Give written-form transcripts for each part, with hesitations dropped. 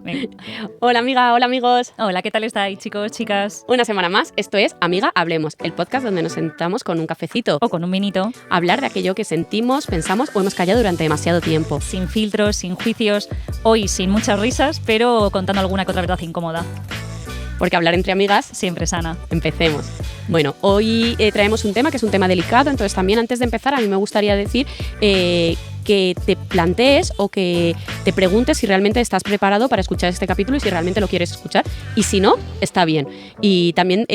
Venga. Hola amiga, hola amigos. Hola, ¿qué tal estáis, chicos, chicas? Una semana más, esto es Amiga Hablemos, el podcast donde nos sentamos con un cafecito O con un vinito. a hablar de aquello que sentimos, pensamos o hemos callado durante demasiado tiempo. Sin filtros, sin juicios. Hoy sin muchas risas, pero contando alguna que otra verdad incómoda. Porque hablar entre amigas, Siempre sana. empecemos. Bueno, hoy traemos un tema que es un tema delicado, entonces también antes de empezar a mí me gustaría decir que te plantees o que te preguntes si realmente estás preparado para escuchar este capítulo y si realmente lo quieres escuchar, y si no, está bien. Y también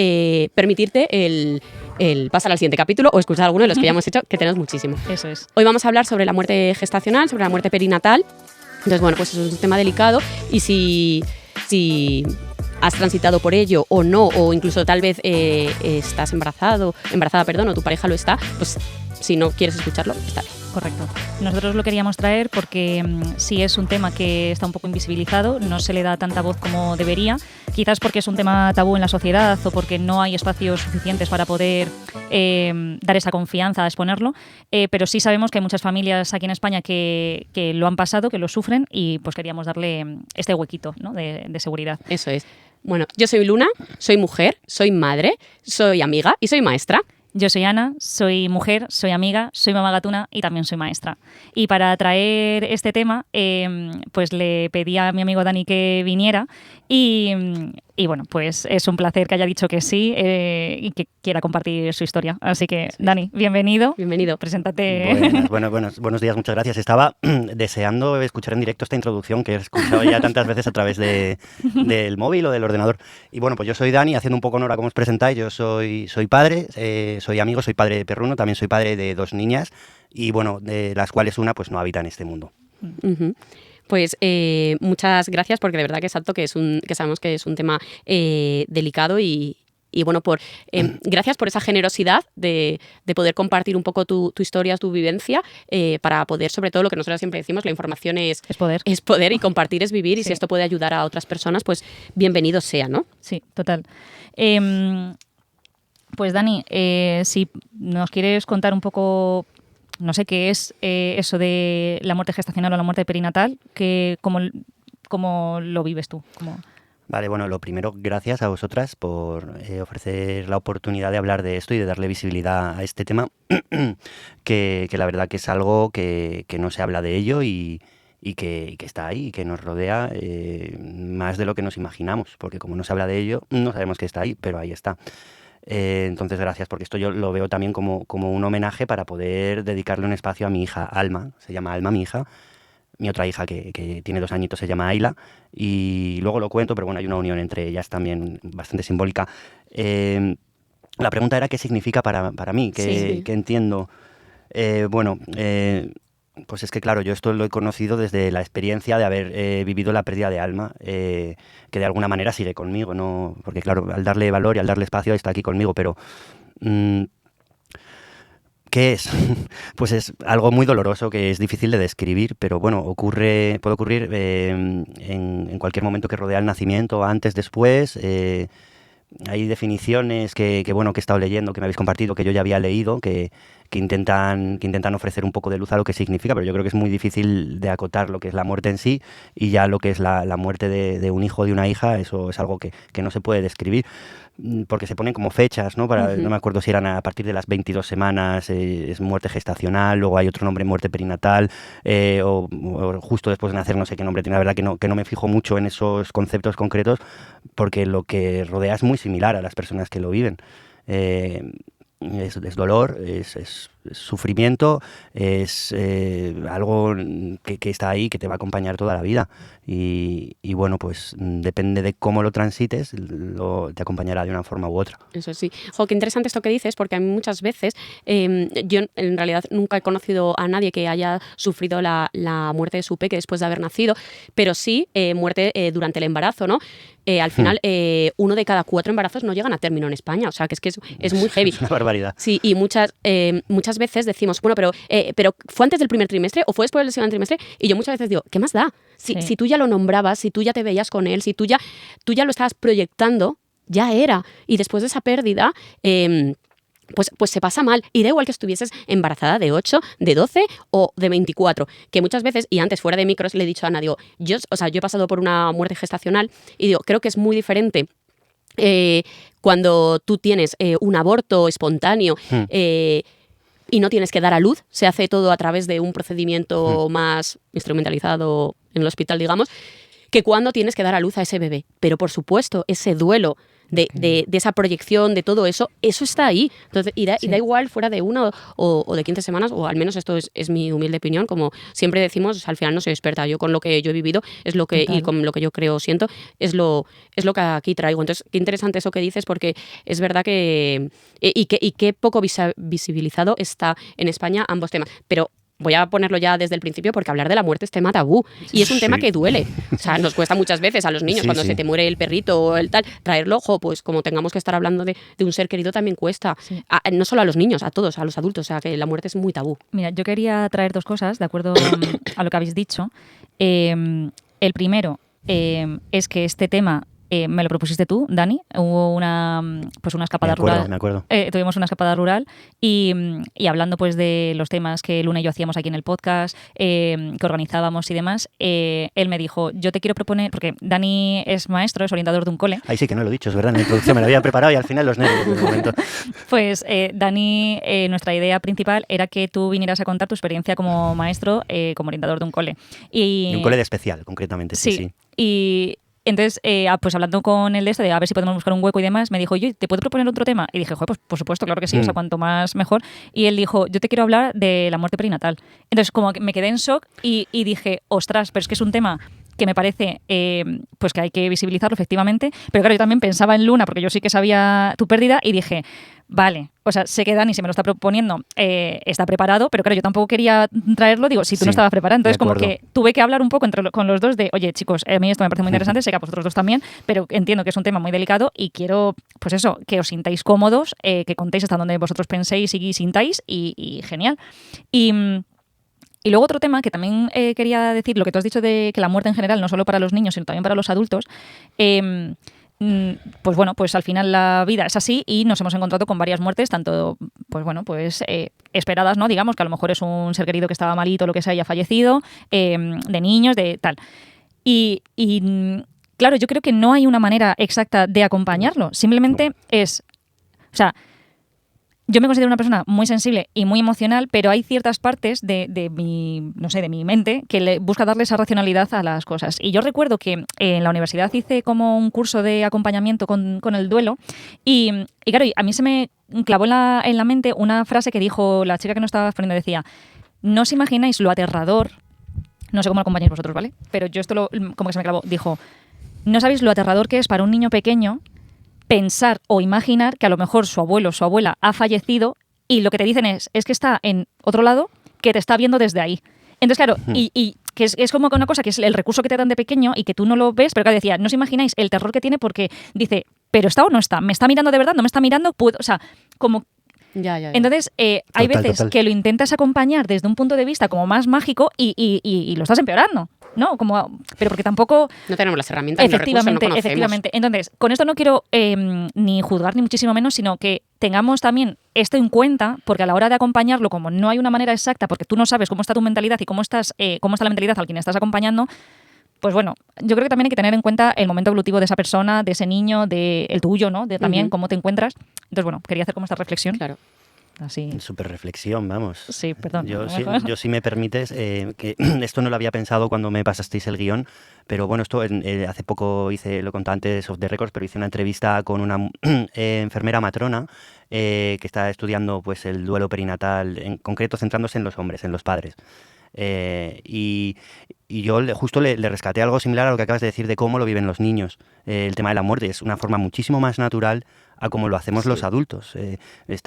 permitirte el pasar al siguiente capítulo o escuchar alguno de los que ya hemos hecho, que tenemos muchísimo. Eso es. Hoy vamos a hablar sobre la muerte gestacional, sobre la muerte perinatal. Entonces, bueno, pues es un tema delicado y si has transitado por ello o no, o incluso tal vez estás embarazada, o tu pareja lo está, pues si no quieres escucharlo, está bien. Correcto. Nosotros lo queríamos traer porque sí es un tema que está un poco invisibilizado, no se le da tanta voz como debería, quizás porque es un tema tabú en la sociedad o porque no hay espacios suficientes para poder dar esa confianza a exponerlo, pero sí sabemos que hay muchas familias aquí en España que lo han pasado, que lo sufren y pues queríamos darle este huequito, ¿no? de seguridad. Eso es. Bueno, yo soy Luna, soy mujer, soy madre, soy amiga y soy maestra. Yo soy Ana, soy mujer, soy amiga, soy mamá gatuna y también soy maestra. Y para traer este tema, pues le pedí a mi amigo Dani que viniera y bueno, pues es un placer que haya dicho que sí y que quiera compartir su historia. Así que, sí. Dani, bienvenido. Bienvenido. Preséntate. Buenos días, muchas gracias. Estaba deseando escuchar en directo esta introducción que he escuchado ya tantas veces a través del móvil o del ordenador. Y bueno, pues yo soy Dani, haciendo un poco honor a cómo os presentáis. Yo soy padre, soy amigo, soy padre de perruno, también soy padre de 2 niñas y bueno, de las cuales una pues no habita en este mundo. Uh-huh. Pues muchas gracias, porque de verdad que es alto, que sabemos que es un tema delicado y bueno, gracias por esa generosidad de poder compartir un poco tu historia, tu vivencia, para poder, sobre todo lo que nosotros siempre decimos, la información es poder. Es poder y compartir es vivir, y Sí. si esto puede ayudar a otras personas, pues bienvenido sea, ¿no? Sí, total. Pues Dani, si nos quieres contar un poco, no sé qué es eso de la muerte gestacional o la muerte perinatal, ¿cómo lo vives tú? Vale, bueno, lo primero, gracias a vosotras por ofrecer la oportunidad de hablar de esto y de darle visibilidad a este tema, que la verdad que es algo que no se habla de ello y que está ahí y que nos rodea más de lo que nos imaginamos, porque como no se habla de ello, no sabemos que está ahí, pero ahí está. Entonces, gracias, porque esto yo lo veo también como un homenaje para poder dedicarle un espacio a mi hija Alma, se llama Alma mi hija. Mi otra hija que tiene 2 añitos se llama Ayla y luego lo cuento, pero bueno, hay una unión entre ellas también bastante simbólica. La pregunta era qué significa para mí, qué entiendo. Pues es que claro, yo esto lo he conocido desde la experiencia de haber vivido la pérdida de Alma, que de alguna manera sigue conmigo, ¿no? Porque claro, al darle valor y al darle espacio está aquí conmigo, pero ¿qué es? Pues es algo muy doloroso que es difícil de describir, pero bueno, puede ocurrir en cualquier momento que rodea el nacimiento, antes, después. Hay definiciones que he estado leyendo, que me habéis compartido, que yo ya había leído, que intentan ofrecer un poco de luz a lo que significa, pero yo creo que es muy difícil de acotar lo que es la muerte en sí y ya lo que es la muerte de un hijo o de una hija. Eso es algo que no se puede describir, porque se ponen como fechas, ¿no? Uh-huh. No me acuerdo si eran a partir de las 22 semanas, es muerte gestacional, luego hay otro nombre, muerte perinatal, o justo después de nacer, no sé qué nombre tiene. La verdad que no me fijo mucho en esos conceptos concretos, porque lo que rodea es muy similar a las personas que lo viven. Es dolor, es sufrimiento, es algo que está ahí, que te va a acompañar toda la vida y bueno, pues depende de cómo lo transites, te acompañará de una forma u otra. Eso sí. Qué interesante esto que dices, porque a mí muchas veces, yo en realidad nunca he conocido a nadie que haya sufrido la muerte de su peque después de haber nacido, pero sí muerte durante el embarazo, ¿no? Al final, 1 de cada 4 embarazos no llegan a término en España, o sea, que es muy heavy. Es una barbaridad. Sí, y muchas veces decimos, bueno, pero ¿fue antes del primer trimestre o fue después del segundo trimestre? Y yo muchas veces digo, ¿qué más da? Si tú ya lo nombrabas, si tú ya te veías con él, si tú ya lo estabas proyectando, ya era. Y después de esa pérdida, pues se pasa mal. Y da igual que estuvieses embarazada de 8, de 12 o de 24. Que muchas veces, y antes fuera de micros, le he dicho a Ana, digo, yo he pasado por una muerte gestacional y digo, creo que es muy diferente cuando tú tienes un aborto espontáneo y no tienes que dar a luz, se hace todo a través de un procedimiento más instrumentalizado en el hospital, digamos, que cuando tienes que dar a luz a ese bebé. Pero por supuesto, ese duelo de esa proyección, de todo eso está ahí. Entonces, y da igual fuera de 1 o de 15 semanas, o al menos esto es mi humilde opinión, como siempre decimos, al final no soy experta, yo con lo que yo he vivido es lo que, y con lo que yo creo, siento, es lo que aquí traigo. Entonces, qué interesante eso que dices, porque es verdad que qué poco visibilizado está en España ambos temas. Pero voy a ponerlo ya desde el principio porque hablar de la muerte es tema tabú y es un tema que duele. O sea, nos cuesta muchas veces a los niños cuando se te muere el perrito o el tal, traerlo, pues como tengamos que estar hablando de un ser querido también cuesta. Sí. No solo a los niños, a todos, a los adultos. O sea, que la muerte es muy tabú. Mira, yo quería traer 2 cosas, de acuerdo a lo que habéis dicho. El primero es que este tema me lo propusiste tú, Dani. Hubo una escapada rural. Me acuerdo. Tuvimos una escapada rural y hablando pues de los temas que Luna y yo hacíamos aquí en el podcast, que organizábamos y demás, él me dijo, yo te quiero proponer, porque Dani es maestro, es orientador de un cole. Ahí sí que no lo he dicho, es verdad, en la introducción me lo había preparado y al final los nervios de momento. Pues Dani, nuestra idea principal era que tú vinieras a contar tu experiencia como maestro, como orientador de un cole. Y un cole de especial, concretamente, sí. Y entonces, pues hablando con él de esto, de a ver si podemos buscar un hueco y demás, me dijo, yo, ¿te puedo proponer otro tema? Y dije, joder, pues por supuesto, claro que sí, o sea, cuanto más mejor. Y él dijo, yo te quiero hablar de la muerte perinatal. Entonces, como que me quedé en shock y dije, ostras, pero es que es un tema que me parece pues que hay que visibilizarlo efectivamente, pero claro, yo también pensaba en Luna, porque yo sí que sabía tu pérdida, y dije, vale, o sea, sé que Dani, si me lo está proponiendo, está preparado, pero claro, yo tampoco quería traerlo, digo, si tú no estabas preparado. Entonces, como que tuve que hablar un poco con los dos de, oye, chicos, a mí esto me parece muy interesante, sé que a vosotros dos también, pero entiendo que es un tema muy delicado y quiero, pues eso, que os sintáis cómodos, que contéis hasta donde vosotros penséis y sintáis, y genial. Y luego otro tema que también quería decir, lo que tú has dicho de que la muerte en general, no solo para los niños, sino también para los adultos, pues bueno, pues al final la vida es así y nos hemos encontrado con varias muertes, tanto pues esperadas, ¿no? Digamos que a lo mejor es un ser querido que estaba malito, lo que sea, y ha fallecido, de niños, de tal. Y claro, yo creo que no hay una manera exacta de acompañarlo, simplemente es, o sea, yo me considero una persona muy sensible y muy emocional, pero hay ciertas partes de mi, no sé, de mi mente que busca darle esa racionalidad a las cosas. Y yo recuerdo que en la universidad hice como un curso de acompañamiento con el duelo y claro, a mí se me clavó en la mente una frase que dijo la chica que nos estaba poniendo, decía, no os imagináis lo aterrador, no sé cómo lo acompañáis vosotros, ¿vale? Pero yo como que se me clavó, dijo, no sabéis lo aterrador que es para un niño pequeño pensar o imaginar que a lo mejor su abuelo o su abuela ha fallecido y lo que te dicen es que está en otro lado que te está viendo desde ahí. Entonces, claro, y que es como una cosa que es el recurso que te dan de pequeño y que tú no lo ves, pero claro, decía, no os imagináis el terror que tiene porque dice, ¿pero está o no está? ¿Me está mirando de verdad? ¿No me está mirando? O sea, como... Ya. Entonces, hay veces que lo intentas acompañar desde un punto de vista como más mágico y lo estás empeorando, ¿no? Pero porque tampoco... No tenemos las herramientas y los recursos, no conocemos. Efectivamente. Entonces, con esto no quiero ni juzgar ni muchísimo menos, sino que tengamos también esto en cuenta, porque a la hora de acompañarlo, como no hay una manera exacta, porque tú no sabes cómo está tu mentalidad y cómo está la mentalidad al quien estás acompañando, pues bueno, yo creo que también hay que tener en cuenta el momento evolutivo de esa persona, de ese niño, de el tuyo, ¿no? De también cómo te encuentras. Entonces, bueno, quería hacer como esta reflexión. Claro. Así. Súper reflexión, vamos. Sí, perdón. Yo si me permites, que esto no lo había pensado cuando me pasasteis el guión, pero bueno, esto hace poco lo conté antes off the records, pero hice una entrevista con una enfermera matrona que está estudiando pues el duelo perinatal, en concreto centrándose en los hombres, en los padres. Y yo justo le rescaté algo similar a lo que acabas de decir de cómo lo viven los niños. El tema de la muerte es una forma muchísimo más natural a como lo hacemos los adultos. Es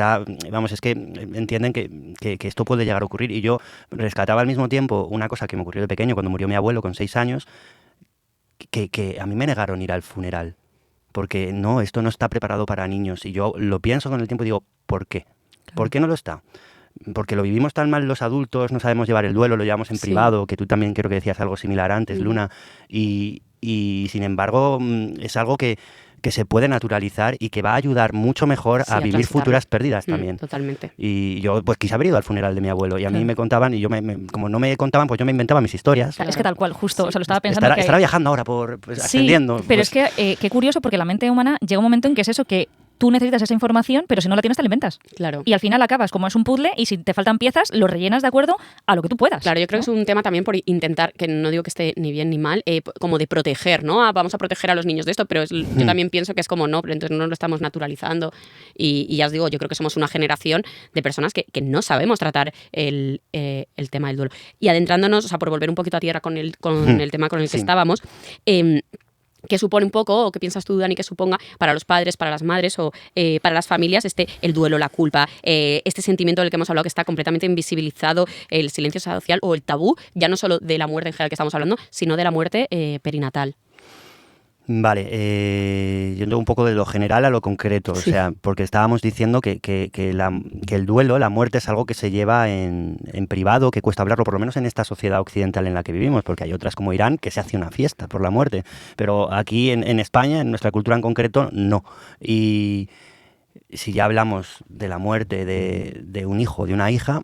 que entienden que esto puede llegar a ocurrir. Y yo rescataba al mismo tiempo una cosa que me ocurrió de pequeño cuando murió mi abuelo con 6 años, que a mí me negaron ir al funeral. Porque no, esto no está preparado para niños. Y yo lo pienso con el tiempo y digo, ¿por qué? Claro. ¿Por qué no lo está? Porque lo vivimos tan mal los adultos, no sabemos llevar el duelo, lo llevamos en privado, que tú también creo que decías algo similar antes, Luna, y sin embargo es algo que que se puede naturalizar y que va a ayudar mucho mejor a vivir futuras pérdidas también. Totalmente. Y yo pues quise haber ido al funeral de mi abuelo y a mí me contaban y yo como no me contaban, pues yo me inventaba mis historias. Claro. Es que tal cual, justo, o sea, lo estaba pensando. Estará viajando ahora ascendiendo. Pero pues. es que qué curioso, porque la mente humana llega un momento en que es eso, que tú necesitas esa información, pero si no la tienes te la inventas. Claro. Y al final acabas como es un puzzle y si te faltan piezas, lo rellenas de acuerdo a lo que tú puedas. Claro, yo creo que es un tema también por intentar, que no digo que esté ni bien ni mal, como de proteger, ¿no? Vamos a proteger a los niños de esto, pero yo también pienso que es como no, pero entonces no lo estamos naturalizando. Y ya os digo, yo creo que somos una generación de personas que no sabemos tratar el tema del duelo. Y adentrándonos, o sea, por volver un poquito a tierra con el tema con el que estábamos, ¿qué supone un poco, o qué piensas tú, Dani, que suponga para los padres, para las madres o para las familias el duelo, la culpa, este sentimiento del que hemos hablado que está completamente invisibilizado, el silencio social o el tabú, ya no solo de la muerte en general que estamos hablando, sino de la muerte perinatal? Vale, yendo un poco de lo general a lo concreto, o sea, porque estábamos diciendo que el duelo, la muerte es algo que se lleva en privado, que cuesta hablarlo, por lo menos en esta sociedad occidental en la que vivimos, porque hay otras como Irán que se hace una fiesta por la muerte, pero aquí en España, en nuestra cultura en concreto, no. Y si ya hablamos de la muerte de un hijo, de una hija,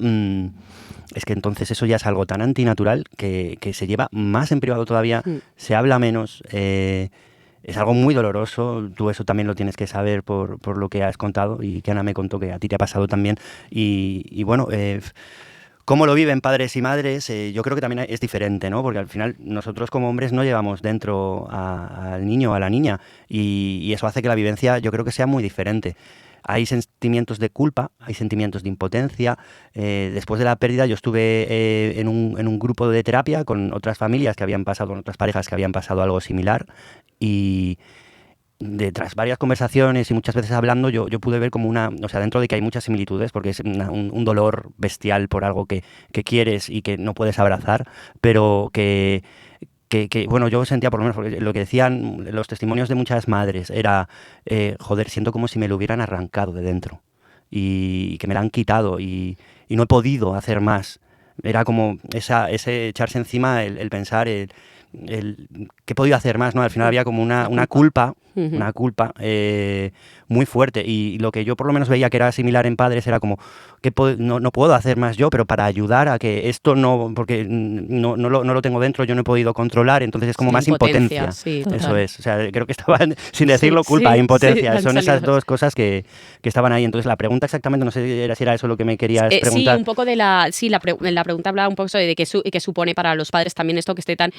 es que entonces eso ya es algo tan antinatural que se lleva más en privado todavía, se habla menos. Es algo muy doloroso, tú eso también lo tienes que saber por lo que has contado y que Ana me contó que a ti te ha pasado también. Y bueno, cómo lo viven padres y madres, yo creo que también es diferente, ¿no? Porque al final nosotros como hombres no llevamos dentro al niño o a la niña y eso hace que la vivencia yo creo que sea muy diferente. Hay sentimientos de culpa, hay sentimientos de impotencia. Después de la pérdida yo estuve en un grupo de terapia con otras familias que habían pasado, con otras parejas que habían pasado algo similar y tras varias conversaciones y muchas veces hablando yo pude ver como o sea, dentro de que hay muchas similitudes porque es un dolor bestial por algo que quieres y que no puedes abrazar, pero que bueno, yo sentía por lo menos, porque lo que decían los testimonios de muchas madres era, joder, siento como si me lo hubieran arrancado de dentro y que me la han quitado y no he podido hacer más. Era como ese echarse encima, el pensar, que he podido hacer más, ¿no? Al final había como una culpa, muy fuerte y lo que yo por lo menos veía que era similar en padres era como que no puedo hacer más yo, pero para ayudar a que esto no, porque no lo tengo dentro, yo no he podido controlar, entonces es como más impotencia. Sí, eso es, o sea, creo que estaban, sin decirlo, culpa e impotencia, son esas dos cosas que estaban ahí. Entonces la pregunta exactamente, no sé si era eso lo que me querías preguntar. Sí, un poco la pregunta hablaba un poco de que supone para los padres también esto que esté tan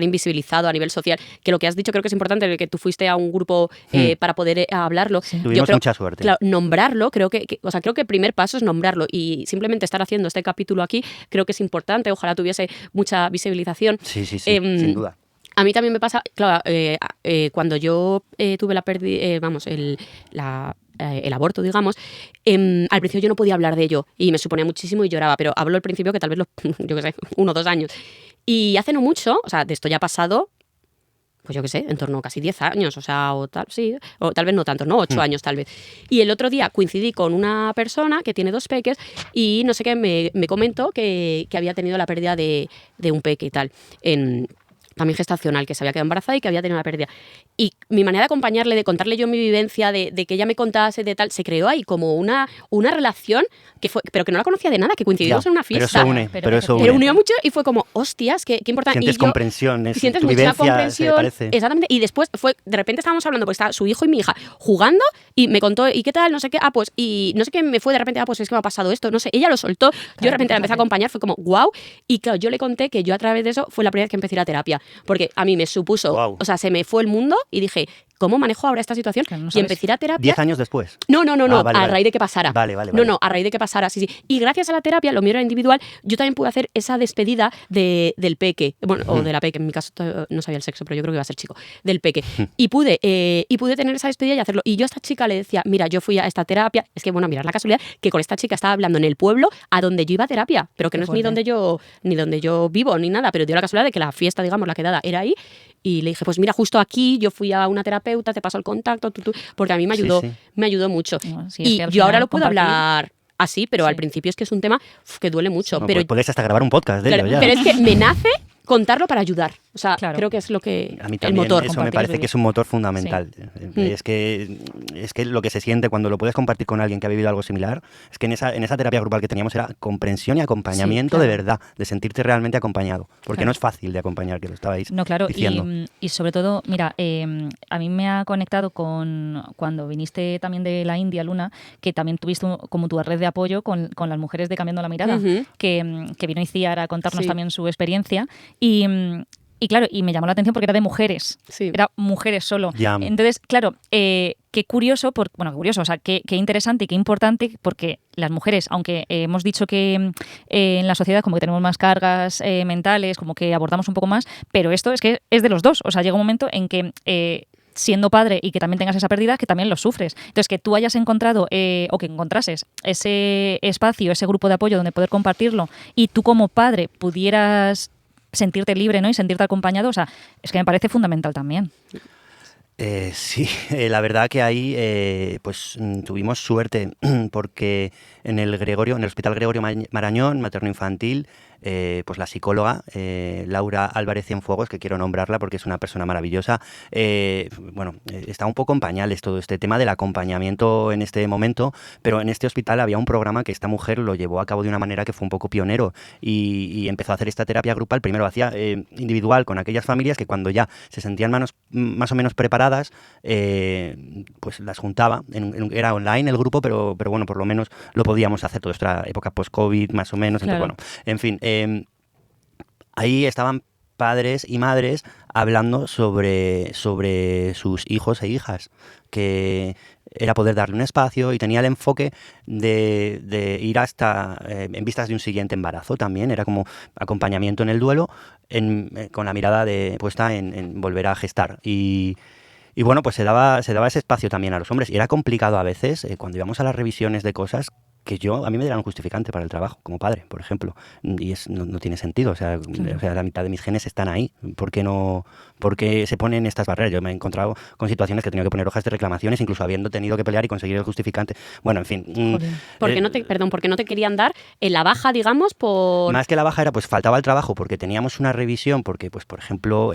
invisibilizado a nivel social, que lo que has dicho creo que es importante, que tú fuiste a un grupo para poder hablarlo. Sí. Tuvimos mucha suerte. Claro, nombrarlo, creo que el primer paso es nombrarlo y simplemente estar haciendo este capítulo aquí creo que es importante, ojalá tuviese mucha visibilización. Sí, sin duda. A mí también me pasa, claro, cuando yo tuve la pérdida, el aborto, digamos, al principio yo no podía hablar de ello y me suponía muchísimo y lloraba, pero hablo al principio que tal vez yo qué sé, 1 o 2 años. Y hace no mucho, o sea, de esto ya ha pasado, pues yo qué sé, en torno a casi 10 años, o sea, o tal vez no tanto, ¿no? 8 años tal vez. Y el otro día coincidí con una persona que tiene 2 peques y no sé qué, me comentó que había tenido la pérdida de un peque y tal, también gestacional, que se había quedado embarazada y que había tenido una pérdida. Y mi manera de acompañarle, de contarle yo mi vivencia, de que ella me contase de tal, se creó ahí como una relación pero que no la conocía de nada, que coincidimos en una fiesta. Pero eso une. Pero unió mucho y fue como, hostias, qué importante. Sientes comprensión, sientes tu mucha vivencia, comprensión. se parece. Exactamente. Y después de repente estábamos hablando, porque estaba su hijo y mi hija jugando y me contó, ¿y qué tal? No sé qué, pues, y no sé qué me fue de repente, pues es que me ha pasado esto, no sé. Ella lo soltó, yo de repente la empecé a acompañar, fue como, wow. Y claro, yo le conté que yo a través de eso fue la primera vez que empecé a ir a terapia, porque a mí me supuso, wow. O sea, se me fue el mundo y dije, ¿cómo manejo ahora esta situación? Claro, no y empecé a ir a terapia. 10 años después. No, vale, a raíz de que pasara. Vale. No, a raíz de que pasara, sí. Y gracias a la terapia, lo mío era individual, yo también pude hacer esa despedida del peque, bueno, o de la peque, en mi caso no sabía el sexo, pero yo creo que iba a ser chico, del peque. Y pude tener esa despedida y hacerlo. Y yo a esta chica le decía, mira, yo fui a esta terapia, es que bueno, mirad la casualidad, que con esta chica estaba hablando en el pueblo a donde yo iba a terapia, pero que no es ni donde yo vivo, ni nada, pero dio la casualidad de que la fiesta, digamos, la quedada era ahí. Y le dije, pues mira, justo aquí yo fui a una terapeuta, te paso el contacto, porque a mí me ayudó mucho. No, sí, y yo ahora lo puedo hablar así, pero al principio es que es un tema que duele mucho. No, pero podéis hasta grabar un podcast de ello ya. Pero es que me nace contarlo para ayudar. O sea, Claro. creo que es lo que A mí el también motor. eso me compartir parece vivir. que es un motor fundamental. Sí. Es que lo que se siente cuando lo puedes compartir con alguien que ha vivido algo similar, es que en esa terapia grupal que teníamos era comprensión y acompañamiento de claro. verdad, de sentirte realmente acompañado, porque Claro. no es fácil de acompañar, que lo estabais No, claro, diciendo. y sobre todo, mira, a mí me ha conectado con cuando viniste también de la India, Luna, que también tuviste como tu red de apoyo con las mujeres de Cambiando la Mirada, Ujú. que vino Iciar a contarnos Sí. también su experiencia. Y claro, y me llamó la atención porque era de mujeres, Sí. era mujeres solo. Ya. Entonces, claro, qué curioso, bueno, qué curioso, o sea, qué interesante y qué importante, porque las mujeres, aunque hemos dicho que en la sociedad como que tenemos más cargas mentales, como que abordamos un poco más, pero esto es que es de los dos, o sea, llega un momento en que siendo padre y que también tengas esa pérdida, que también lo sufres. Entonces, que tú hayas encontrado o que encontrases ese espacio, ese grupo de apoyo donde poder compartirlo y tú como padre pudieras sentirte libre, ¿no? Y sentirte acompañado, o sea, es que me parece fundamental también. Sí, la verdad que ahí pues tuvimos suerte porque en el Hospital Gregorio Marañón, materno-infantil, pues la psicóloga Laura Álvarez Cienfuegos, que quiero nombrarla porque es una persona maravillosa, está un poco en pañales todo este tema del acompañamiento en este momento, pero en este hospital había un programa que esta mujer lo llevó a cabo de una manera que fue un poco pionero y empezó a hacer esta terapia grupal. Primero hacía individual con aquellas familias que cuando ya se sentían más o menos preparadas, pues las juntaba. Era online el grupo, pero bueno, por lo menos lo podíamos hacer. Toda esta época post-COVID, más o menos. Claro. Entonces, bueno, en fin, ahí estaban padres y madres hablando sobre sus hijos e hijas, que era poder darle un espacio y tenía el enfoque de ir hasta en vistas de un siguiente embarazo también, era como acompañamiento en el duelo con la mirada puesta en volver a gestar y bueno, pues se daba ese espacio también a los hombres y era complicado a veces cuando íbamos a las revisiones de cosas que a mí me dieran un justificante para el trabajo, como padre, por ejemplo, y no tiene sentido, o sea, la mitad de mis genes están ahí, ¿por qué se ponen estas barreras? Yo me he encontrado con situaciones que he tenido que poner hojas de reclamaciones, incluso habiendo tenido que pelear y conseguir el justificante, bueno, en fin. Porque no te querían dar la baja, digamos, por... Más que la baja era, pues faltaba el trabajo, porque teníamos una revisión, porque, pues por ejemplo,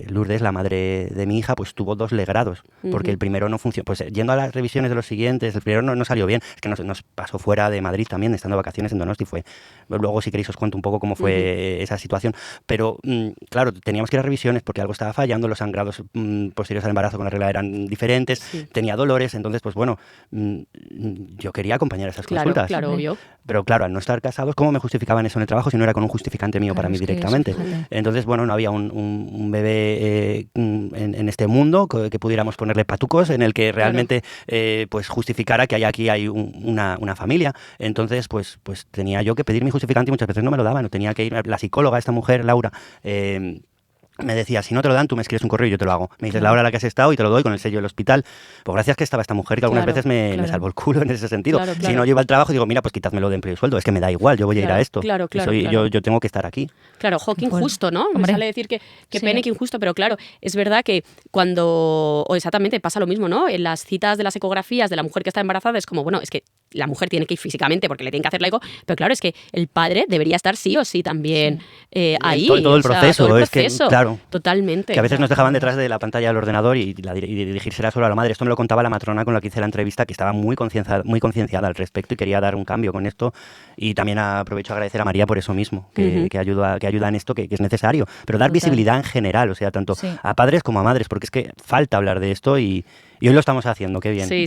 Lourdes, la madre de mi hija, pues tuvo 2 legrados, porque el primero no funcionó, pues yendo a las revisiones de los siguientes, el primero no salió bien, es que nos pasó fuera de Madrid también, estando de vacaciones en Donosti, luego si queréis os cuento un poco cómo fue esa situación, pero claro, teníamos que ir a revisiones porque algo estaba fallando, los sangrados posteriores al embarazo con la regla eran diferentes, tenía dolores, entonces pues bueno, yo quería acompañar esas consultas. Claro, obvio. Pero claro, al no estar casados, ¿cómo me justificaban eso en el trabajo si no era con un justificante mío para mí directamente? Entonces, bueno, no había un bebé en este mundo que pudiéramos ponerle patucos en el que realmente pues justificara que aquí hay una familia. Entonces, pues tenía yo que pedir mi justificante y muchas veces no me lo daban. No tenía que ir la psicóloga, esta mujer, Laura, me decía, si no te lo dan, tú me escribes un correo y yo te lo hago. Me dices la hora a la que has estado y te lo doy con el sello del hospital. Pues gracias que estaba esta mujer que algunas veces me salvó el culo en ese sentido. Si no, yo iba al trabajo y digo, mira, pues quítadmelo de empleo y sueldo. Es que me da igual, yo voy a ir a esto. Yo tengo que estar aquí. Claro, qué injusto, ¿no? Me sale decir que pena y que injusto, pero claro, es verdad que o exactamente pasa lo mismo, ¿no? En las citas de las ecografías de la mujer que está embarazada es como, bueno, es que la mujer tiene que ir físicamente porque le tienen que hacer la eco, pero claro, es que el padre debería estar sí o sí también ahí. Todo el proceso, todo el es que, claro, totalmente. Que a veces nos dejaban detrás de la pantalla del ordenador y dirigirse solo a la madre. Esto me lo contaba la matrona con la que hice la entrevista, que estaba muy concienciada al respecto y quería dar un cambio con esto. Y también aprovecho a agradecer a María por eso mismo, que ayuda en esto, que es necesario. Pero dar visibilidad en general, o sea, tanto a padres como a madres, porque es que falta hablar de esto y hoy lo estamos haciendo, qué bien. Sí.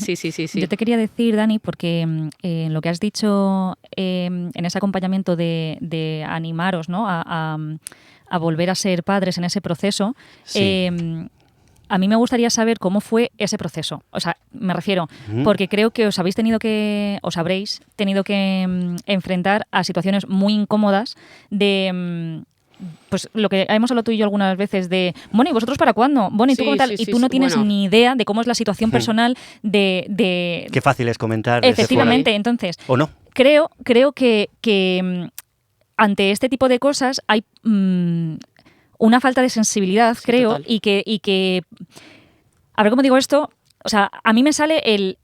Yo te quería decir, Dani, porque en lo que has dicho en ese acompañamiento de animaros, ¿no? a volver a ser padres en ese proceso, a mí me gustaría saber cómo fue ese proceso. O sea, me refiero, porque creo que os habréis tenido que enfrentar a situaciones muy incómodas de... pues lo que hemos hablado tú y yo algunas veces de, bueno, ¿y vosotros para cuándo? Bueno, ¿y tú cómo tal? Y tú no tienes ni idea de cómo es la situación personal de... Qué fácil es comentar. Efectivamente, entonces... ¿O no? Creo que ante este tipo de cosas hay una falta de sensibilidad, creo, total. y que... A ver cómo digo esto... o sea, a mí me sale el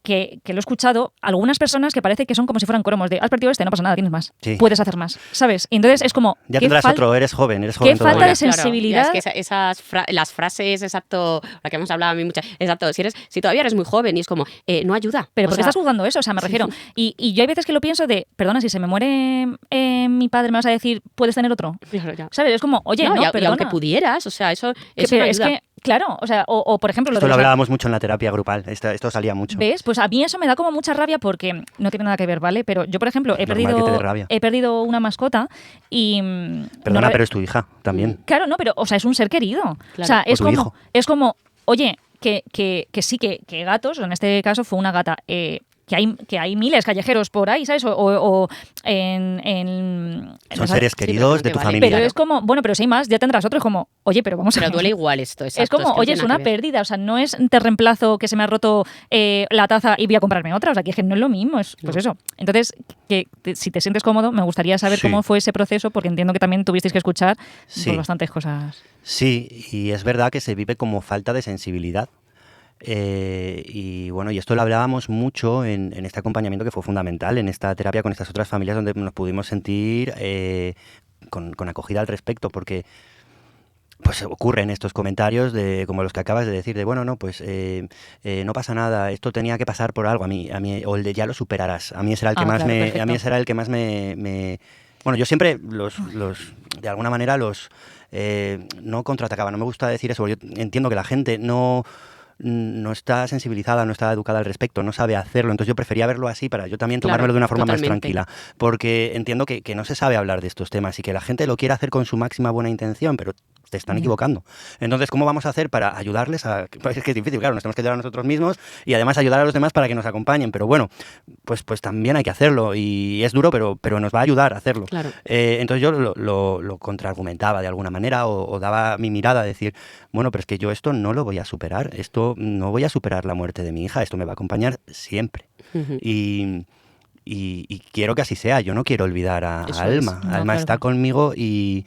que lo he escuchado, algunas personas que parece que son como si fueran cromos de has perdido no pasa nada, tienes más, Sí. puedes hacer más, ¿sabes? Y entonces es como... Ya ¿qué tendrás otro, eres joven qué todavía. falta de Claro, sensibilidad? ya, es que las frases, exacto, la que hemos hablado a mí muchas, exacto, si todavía eres muy joven y es como, no ayuda. Pero O ¿por qué sea, estás jugando eso? O sea, me refiero. Y yo hay veces que lo pienso de, perdona, si se me muere mi padre, me vas a decir, puedes tener otro. Claro, ya. ¿Sabes? Es como, oye, no, y perdona. aunque pudieras, o sea, eso Pero no es ayuda. que, claro, o sea, o por ejemplo, Esto de lo los- hablábamos mucho en la terapia grupal, esto salía mucho. ¿Ves? Pues a mí eso me da como mucha rabia porque no tiene nada que ver, ¿vale? Pero yo, por ejemplo, Normal que te dé rabia. he perdido una mascota y... Perdona, no- pero es tu hija también. Claro, no, pero, o sea, es un ser querido. Claro. O sea, O tu hijo. es como, oye, que sí, que gatos, en este caso fue una gata, que hay miles callejeros por ahí, ¿sabes? O en Son seres queridos de tu vale. familia. pero es como, bueno, pero si hay más, ya tendrás otro. Es como, oye, pero vamos a Pero ver. duele igual esto, exacto. Es como, que no oye, tiene es nada una que ver. pérdida. O sea, no es te reemplazo que se me ha roto la taza y voy a comprarme otra. O sea, que es que no es lo mismo. Es, pues No. eso. Entonces, si te sientes cómodo, me gustaría saber Sí. cómo fue ese proceso, porque entiendo que también tuvisteis que escuchar Sí. pues, bastantes cosas. Sí, y es verdad que se vive como falta de sensibilidad. Y bueno, y esto lo hablábamos mucho en este acompañamiento que fue fundamental, en esta terapia con estas otras familias donde nos pudimos sentir con acogida al respecto, porque pues ocurren estos comentarios de como los que acabas de decir, de bueno, no, pues no pasa nada, esto tenía que pasar por algo, a mí o el de ya lo superarás. A mí ese era el que Ah, más claro, a mí perfecto. ese era el que más bueno, yo siempre de alguna manera no contraatacaba, no me gusta decir eso, porque yo entiendo que la gente no está sensibilizada, no está educada al respecto, no sabe hacerlo. Entonces yo prefería verlo así para yo también Claro, tomármelo de una forma más totalmente. tranquila. Porque entiendo que no se sabe hablar de estos temas y que la gente lo quiere hacer con su máxima buena intención, pero te están Ya. equivocando. Entonces, ¿cómo vamos a hacer para ayudarles a...? Pues es que es difícil, claro, nos tenemos que ayudar a nosotros mismos y además ayudar a los demás para que nos acompañen. Pero bueno, pues también hay que hacerlo y es duro, pero nos va a ayudar a hacerlo. Claro. Entonces yo lo contraargumentaba de alguna manera o daba mi mirada a decir, bueno, pero es que yo esto no lo voy a superar, esto no voy a superar la muerte de mi hija, esto me va a acompañar siempre. Ujú. Y quiero que así sea, yo no quiero olvidar a Eso Alma. es. No, Alma claro. está conmigo y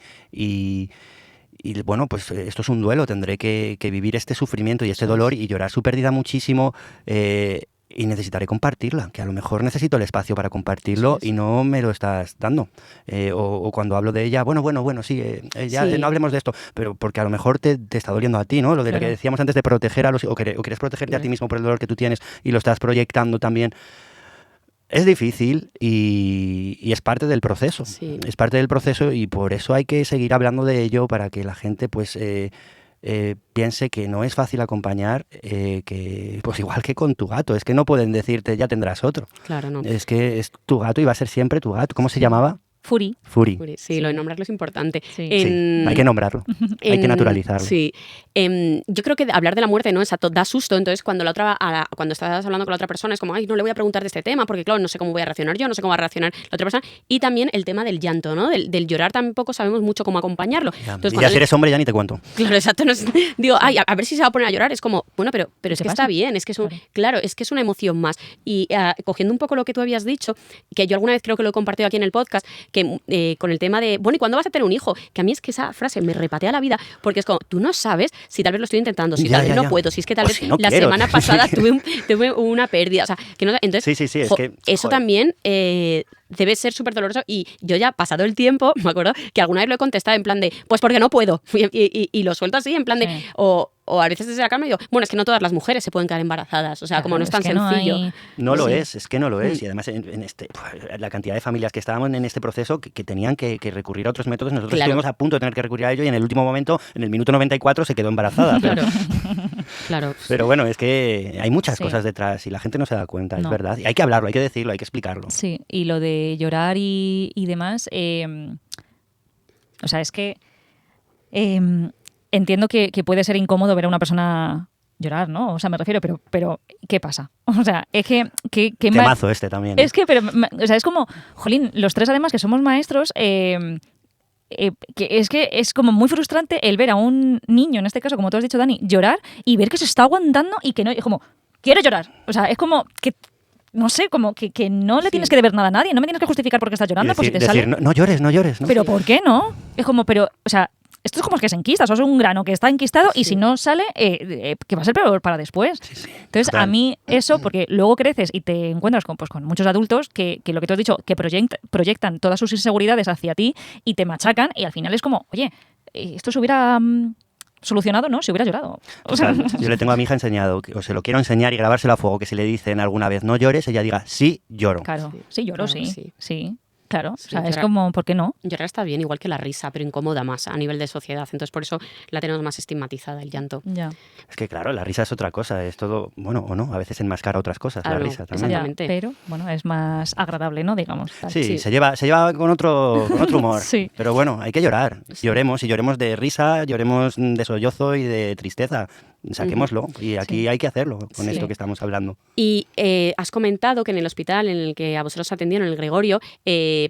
bueno, pues esto es un duelo, tendré que vivir este sufrimiento y este Eso es. dolor y llorar su pérdida muchísimo. Y necesitaré compartirla, que a lo mejor necesito el espacio para compartirlo Eso es. y no me lo estás dando. O cuando hablo de ella, bueno, sí, ya Sí. no hablemos de esto, pero porque a lo mejor te está doliendo a ti, ¿no? Lo de lo Claro. que decíamos antes de proteger a los... O quieres protegerte a ti mismo por el dolor que tú tienes y lo estás proyectando también. Es difícil y es parte del proceso. Sí. Es parte del proceso y por eso hay que seguir hablando de ello para que la gente pues piense que no es fácil acompañar, que pues igual que con tu gato, es que no pueden decirte ya tendrás otro. Claro, no. Es que es tu gato y va a ser siempre tu gato. ¿Cómo se llamaba? Fury. Fury. Sí, Sí. lo de nombrarlo es importante. Sí. Sí, hay que nombrarlo, hay que naturalizarlo. Sí. Yo creo que hablar de la muerte, ¿no? Exacto, da susto. Entonces, cuando cuando estás hablando con la otra persona, es como, ay, no le voy a preguntar de este tema, porque claro, no sé cómo voy a reaccionar yo, no sé cómo va a reaccionar la otra persona. Y también el tema del llanto, ¿no? Del llorar tampoco sabemos mucho cómo acompañarlo. Ya, Entonces, y cuando ya si eres hombre ya ni te cuento. Claro, exacto. Digo, ay, a ver si se va a poner a llorar. Es como, bueno, pero ¿Qué es te que pasa? está bien, es que claro, es que es una emoción más. Y cogiendo un poco lo que tú habías dicho, que yo alguna vez creo que lo he compartido aquí en el podcast, que con el tema de, bueno, ¿y cuándo vas a tener un hijo? Que a mí es que esa frase me repatea la vida, porque es como, tú no sabes si tal vez lo estoy intentando, si Ya, tal vez ya, no ya. puedo, si es que tal O vez si no la quiero. semana pasada tuve una pérdida. O sea, que no, entonces, Sí, es jo, que... eso joder. también debe ser súper doloroso. Y yo ya, pasado el tiempo, me acuerdo que alguna vez lo he contestado en plan de, pues porque no puedo. Y lo suelto así, en plan de, Sí. o a veces desde la calma digo, bueno, es que no todas las mujeres se pueden quedar embarazadas. O sea, como no es tan que no sencillo. hay- No lo Sí. es que no lo es. Y además la cantidad de familias que estábamos en este proceso que tenían que recurrir a otros métodos, nosotros Claro. estuvimos a punto de tener que recurrir a ello y en el último momento, en el minuto 94, se quedó embarazada. Pero, Claro. Claro. pero bueno, es que hay muchas Sí. cosas detrás y la gente no se da cuenta, es No. verdad. Y hay que hablarlo, hay que decirlo, hay que explicarlo. Sí, y lo de llorar y demás, o sea, es que entiendo que puede ser incómodo ver a una persona llorar, ¿no? O sea, me refiero, pero ¿qué pasa? O sea, es que... Temazo este también. Es que, pero, o sea, es como, jolín, los tres además que somos maestros, que es como muy frustrante el ver a un niño, en este caso, como tú has dicho, Dani, llorar y ver que se está aguantando y que no, es como, quiero llorar. O sea, es como que, no sé, como que no le tienes que deber nada a nadie, no me tienes que justificar por qué estás Y llorando, pues si te decir, sale... no llores, no llores. ¿no? Pero ¿por qué no? Es como, pero, o sea, esto es como que se enquista, o sea, es un grano que está enquistado y si no sale, que va a ser peor para después. Entonces, total. a mí eso, porque luego creces y te encuentras con muchos adultos que lo que tú has dicho, que proyectan todas sus inseguridades hacia ti y te machacan y al final es como, oye, esto se hubiera solucionado, ¿no? Se hubiera llorado. O sea, Yo le tengo a mi hija enseñado, o se lo quiero enseñar y grabárselo a fuego, que si le dicen alguna vez no llores, ella diga sí, lloro. claro, sí, lloro, Claro, sí. Claro, Sí, o sea, es llorar. como, ¿por qué no? Llorar está bien, igual que la risa, pero incomoda más a nivel de sociedad. Entonces, por eso la tenemos más estigmatizada, el llanto. Ya. Es que claro, la risa es otra cosa, es todo, bueno, o no, a veces enmascara otras cosas, Claro, la risa también. Ya, Exactamente. pero bueno, es más agradable, ¿no? Digamos. Tal. Sí, Sí. se lleva con otro humor. Sí. Pero bueno, hay que llorar. Lloremos, y lloremos de risa, lloremos de sollozo y de tristeza. Saquémoslo. Y aquí Sí. hay que hacerlo con Sí. esto que estamos hablando. Y has comentado que en el hospital en el que a vosotros atendieron, en el Gregorio,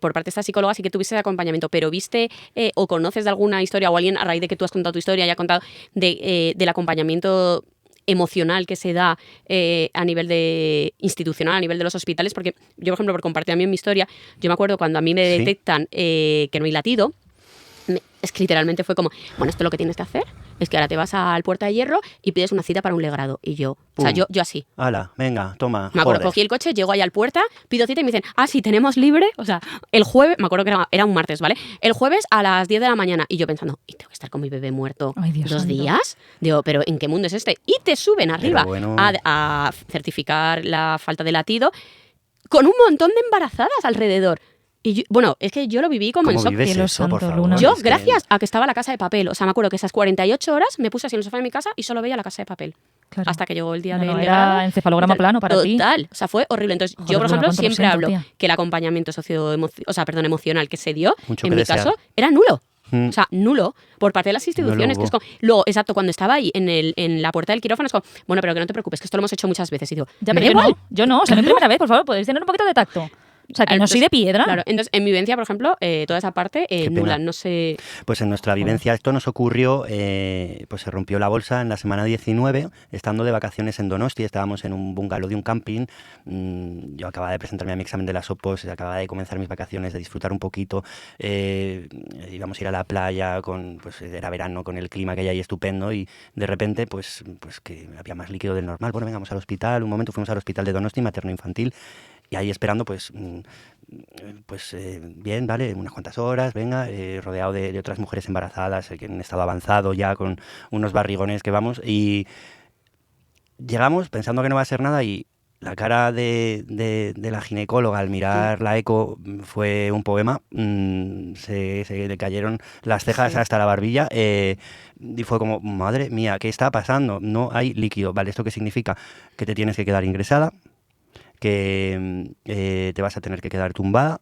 por parte de esta psicóloga sí que tuviste acompañamiento, pero ¿viste o conoces de alguna historia o alguien a raíz de que tú has contado tu historia y ha contado del acompañamiento emocional que se da a nivel de institucional, a nivel de los hospitales? Porque yo, por ejemplo, por compartir también mi historia, yo me acuerdo cuando a mí me Sí. detectan que no hay latido, es que literalmente fue como, bueno, esto es lo que tienes que hacer, es que ahora te vas al Puerta de Hierro y pides una cita para un legrado. Y yo, o sea, Pum. yo así. Hala, venga, toma. Me acuerdo, joder. cogí el coche, llego ahí al Puerta, pido cita y me dicen, sí, tenemos libre, o sea, el jueves, me acuerdo que era un martes, ¿vale? El jueves a las 10 de la mañana. Y yo pensando, ¿y tengo que estar con mi bebé muerto Ay, Dios 2 santo. días? Digo, ¿pero en qué mundo es este? Y te suben arriba bueno. a certificar la falta de latido con un montón de embarazadas alrededor. Y yo- bueno, es que yo lo viví como en ¿Cómo shock. vives Cielo eso, por santo, favor? Luna. Yo, Es que- gracias a que estaba la Casa de Papel, o sea, me acuerdo que esas 48 horas me puse así en el sofá de mi casa y solo veía la Casa de Papel. Claro. Hasta que llegó el día No, del no, legrado. era encefalograma Total, plano para ti. Total, o sea, fue horrible. Entonces, Joder, yo, por Luna, ejemplo, cuánto lo siempre siento, hablo tía. que el acompañamiento emocional que se dio, Mucho en que mi desear. caso, era nulo. Mm. O sea, nulo por parte de las instituciones. hubo. Que es como, luego, exacto, cuando estaba ahí en la puerta del quirófano, es como, bueno, pero que no te preocupes, que esto lo hemos hecho muchas veces. Y digo, Ya, me pero da yo igual. no. Yo no. O sea, mi primera vez, por favor, podéis tener un poquito de tacto. O sea, que no soy de piedra. Claro, entonces, en mi vivencia, por ejemplo, toda esa parte Qué nula, pena. no sé. Pues en nuestra vivencia esto nos ocurrió, pues se rompió la bolsa en la semana 19, estando de vacaciones en Donosti, estábamos en un bungalow de un camping, yo acababa de presentarme a mi examen de las OPOS, acababa de comenzar mis vacaciones, de disfrutar un poquito, íbamos a ir a la playa, pues era verano, con el clima que hay ahí estupendo, y de repente pues que había más líquido del normal. Bueno, vengamos al hospital, un momento fuimos al hospital de Donosti, materno-infantil, y ahí esperando bien, vale, unas cuantas horas, venga, rodeado de otras mujeres embarazadas que en estado avanzado ya con unos barrigones que vamos, y llegamos pensando que no va a ser nada, y la cara de la ginecóloga al mirar la eco fue un poema. Se le cayeron las cejas Sí. hasta la barbilla, y fue como, madre mía, ¿qué está pasando? No hay líquido. Vale, ¿esto qué significa? Que te tienes que quedar ingresada, que te vas a tener que quedar tumbada,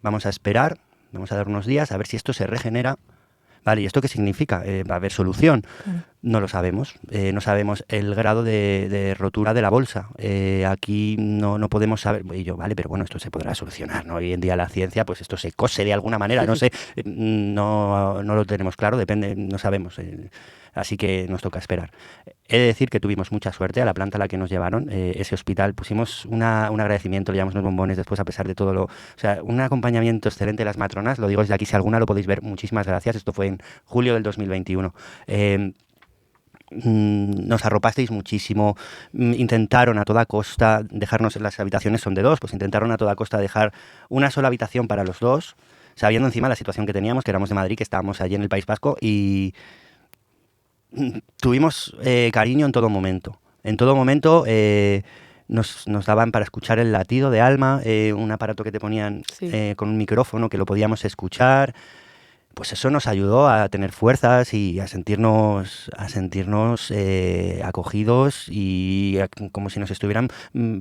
vamos a esperar, vamos a dar unos días a ver si esto se regenera. Vale, ¿y esto qué significa? ¿Va a haber solución? No lo sabemos. No sabemos el grado de rotura de la bolsa. Aquí no podemos saber. Y yo, vale, pero bueno, esto se podrá solucionar, ¿no? Hoy en día la ciencia, pues esto se cose de alguna manera, no sé. No lo tenemos claro, depende, no sabemos. Así que nos toca esperar. He de decir que tuvimos mucha suerte a la planta a la que nos llevaron, ese hospital. Pusimos un agradecimiento, le llamamos unos bombones después, a pesar de todo o sea, un acompañamiento excelente de las matronas. Lo digo desde aquí, si alguna lo podéis ver, muchísimas gracias. Esto fue en julio del 2021. Nos arropasteis muchísimo, intentaron a toda costa dejarnos, las habitaciones son de 2, pues intentaron a toda costa dejar una sola habitación para los 2, sabiendo encima la situación que teníamos, que éramos de Madrid, que estábamos allí en el País Vasco, y tuvimos cariño en todo momento. En todo momento nos daban para escuchar el latido de Alma, un aparato que te ponían Sí. con un micrófono que lo podíamos escuchar. Pues eso nos ayudó a tener fuerzas y a sentirnos acogidos, y como si nos estuvieran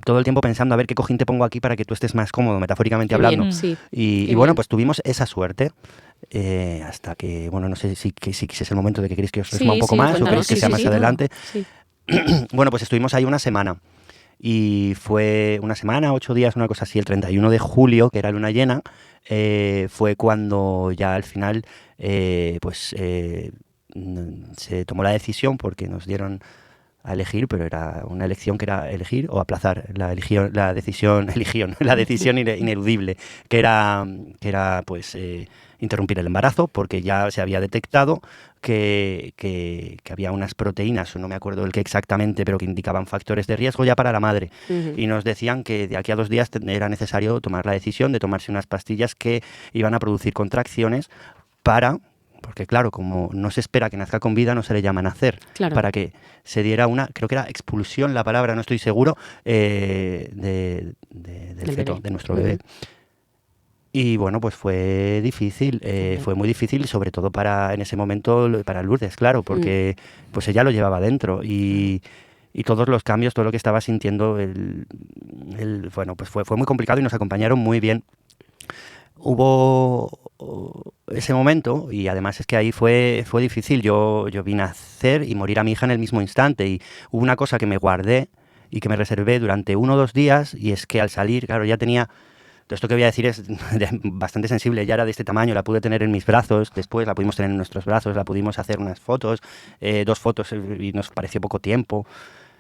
todo el tiempo pensando, a ver qué cojín te pongo aquí para que tú estés más cómodo, metafóricamente Qué hablando. bien, sí. Y Qué bueno, bien. pues tuvimos esa suerte. Hasta que, bueno, no sé si es el momento de que queréis que os resuma un poco más, o cuéntanos. queréis que sea más adelante. Sí. Bueno, pues estuvimos ahí una semana. Y fue una semana, 8 días, una cosa así. El 31 de julio, que era luna llena, fue cuando ya al final se tomó la decisión, porque nos dieron a elegir, pero era una elección que era elegir o aplazar la decisión ineludible, que era pues interrumpir el embarazo, porque ya se había detectado que había unas proteínas, no me acuerdo el qué exactamente, pero que indicaban factores de riesgo ya para la madre. Y nos decían que de aquí a 2 días era necesario tomar la decisión de tomarse unas pastillas que iban a producir contracciones porque claro, como no se espera que nazca con vida, no se le llama nacer, Claro. para que se diera creo que era expulsión la palabra, no estoy seguro, del feto, bebé. de nuestro bebé. Y bueno, pues fue difícil, fue muy difícil, sobre todo en ese momento para Lourdes, claro, porque pues ella lo llevaba dentro y todos los cambios, todo lo que estaba sintiendo, bueno, pues fue muy complicado y nos acompañaron muy bien. Hubo ese momento y además es que ahí fue difícil. Yo vi nacer y morir a mi hija en el mismo instante y hubo una cosa que me guardé y que me reservé durante 1 o 2 días, y es que al salir, claro, ya tenía... Todo esto que voy a decir es bastante sensible, ya era de este tamaño, la pude tener en mis brazos, después la pudimos tener en nuestros brazos, la pudimos hacer unas fotos, 2 fotos, y nos pareció poco tiempo.